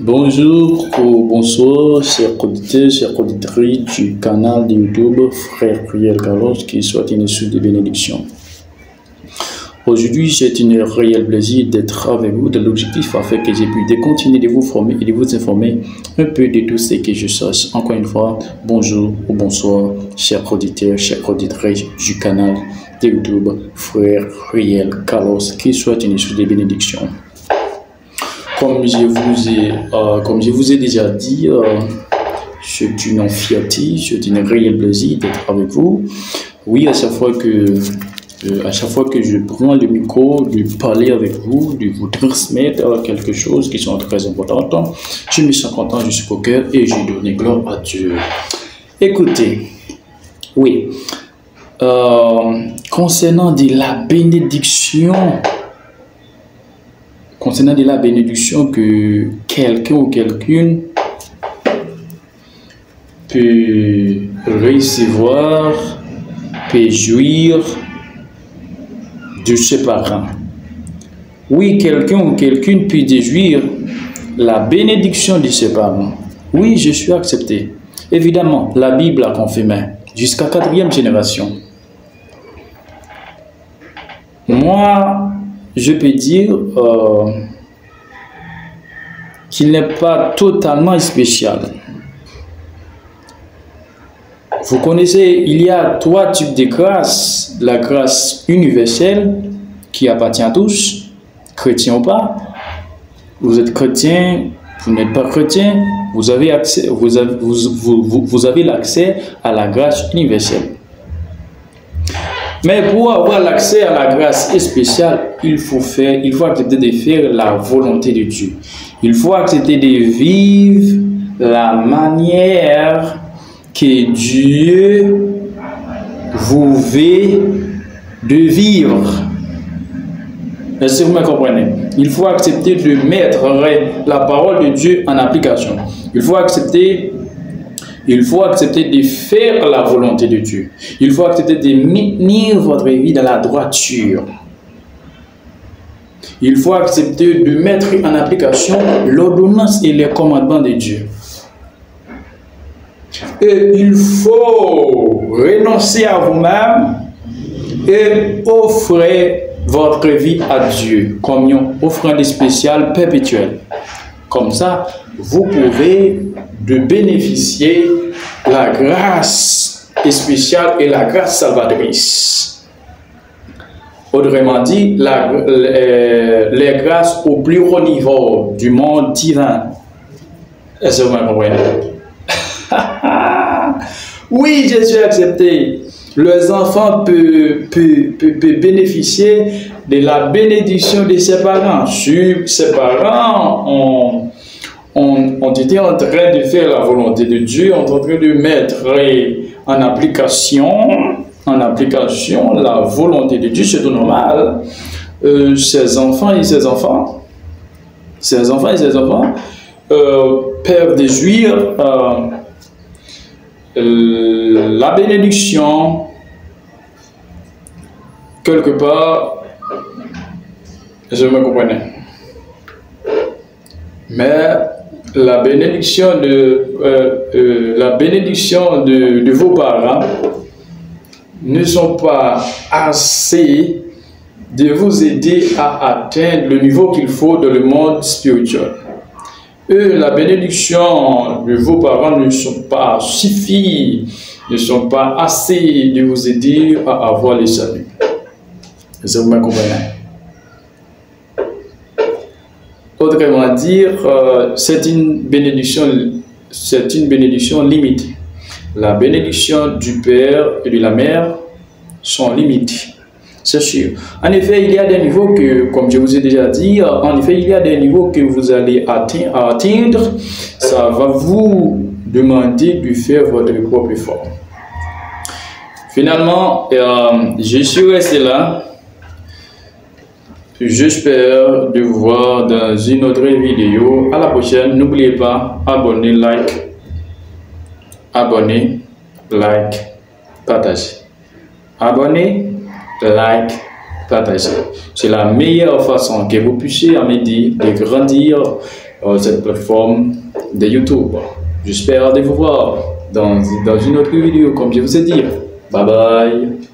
Bonjour ou bonsoir, chers auditeurs, chers auditrices du canal de YouTube Frère Riel Carlos qui souhaite une suite de bénédiction. Aujourd'hui, c'est un réel plaisir d'être avec vous, de l'objectif afin que j'ai pu continuer de vous former et de vous informer un peu de tout ce que je sache. Encore une fois, bonjour ou bonsoir, chers auditeurs, chers auditrices du canal de YouTube Frère Riel Carlos qui souhaite une suite de bénédiction. Comme je vous ai déjà dit, c'est une fierté, c'est un réel plaisir d'être avec vous. Oui, à chaque fois que je prends le micro, de parler avec vous, de vous transmettre quelque chose qui sont très important, je me sens content, je suis au cœur et je donne gloire à Dieu. Écoutez, oui, concernant de la bénédiction, que quelqu'un ou quelqu'une peut recevoir, peut jouir de ses parents. Oui, quelqu'un ou quelqu'une peut jouir la bénédiction de ses parents. Oui, je suis accepté. Évidemment, la Bible a confirmé jusqu'à 4e génération. Moi, je peux dire qu'il n'est pas totalement spécial. Vous connaissez, il y a 3 types de grâces. La grâce universelle qui appartient à tous, chrétien ou pas. Vous êtes chrétien, vous n'êtes pas chrétien, vous avez l'accès à la grâce universelle. Mais pour avoir l'accès à la grâce spéciale, il faut accepter de faire la volonté de Dieu. Il faut accepter de vivre la manière que Dieu vous veut de vivre. Est-ce que vous me comprenez? Il faut accepter de mettre la parole de Dieu en application. Il faut accepter de faire la volonté de Dieu. Il faut accepter de maintenir votre vie dans la droiture. Il faut accepter de mettre en application l'ordonnance et les commandements de Dieu. Et il faut renoncer à vous-même et offrir votre vie à Dieu comme une offrande spéciale perpétuelle. Comme ça, vous pouvez bénéficier de la grâce spéciale et la grâce salvatrice. Autrement dit, les grâces au plus haut niveau du monde divin. Est-ce que vous me comprenez? Oui, je suis accepté. Les enfants peuvent bénéficier de la bénédiction de ses parents. Si ses parents ont été en train de faire la volonté de Dieu, ont en train de mettre en application la volonté de Dieu, c'est tout normal. Ses enfants peuvent jouir la bénédiction quelque part. Je me comprenais. Mais la bénédiction de vos parents ne sont pas assez de vous aider à atteindre le niveau qu'il faut dans le monde spirituel. La bénédiction de vos parents ne sont pas assez de vous aider à avoir le salut. Est-ce que vous me comprenez? Autrement dire, c'est une bénédiction limitée. La bénédiction du Père et de la Mère sont limitées. C'est sûr. En effet, il y a des niveaux que, comme je vous ai déjà dit, que vous allez atteindre. Ça va vous demander de faire votre propre effort. Finalement, je suis resté là. J'espère de vous voir dans une autre vidéo. À la prochaine. N'oubliez pas, abonnez, partagez. Abonnez, partagez. C'est la meilleure façon que vous puissiez m'aider de grandir cette plateforme de YouTube. J'espère de vous voir dans une autre vidéo, comme je vous ai dit. Bye bye.